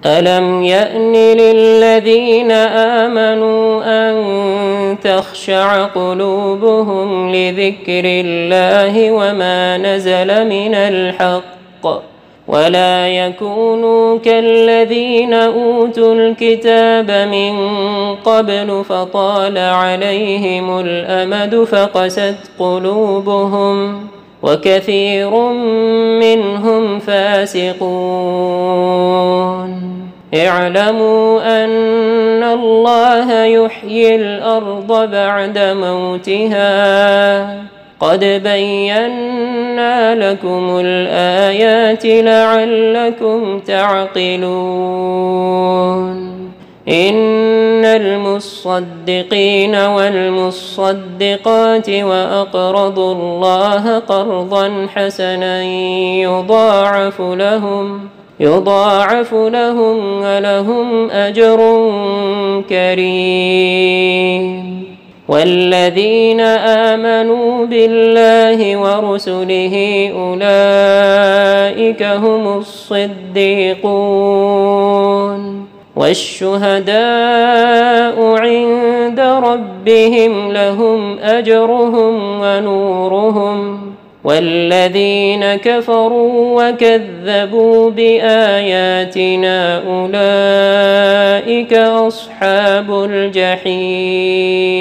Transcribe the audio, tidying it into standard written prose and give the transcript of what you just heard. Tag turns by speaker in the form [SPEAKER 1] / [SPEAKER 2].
[SPEAKER 1] ألم يأن للذين آمنوا أن تخشع قلوبهم لذكر الله وما نزل من الحق ولا يكونوا كالذين أوتوا الكتاب من قبل فطال عليهم الأمد فقست قلوبهم وكثير منهم فاسقون. اعلموا أن الله يحيي الأرض بعد موتها قد بينا لكم الآيات لعلكم تعقلون. إن المصدقين والمصدقات وأقرضوا الله قرضا حسنا يضاعف لهم ولهم أجر كريم. والذين آمنوا بالله ورسله أولئك هم الصديقون والشهداء عند ربهم لهم أجرهم ونورهم. والذين كفروا وكذبوا بآياتنا أولئك أصحاب الجحيم.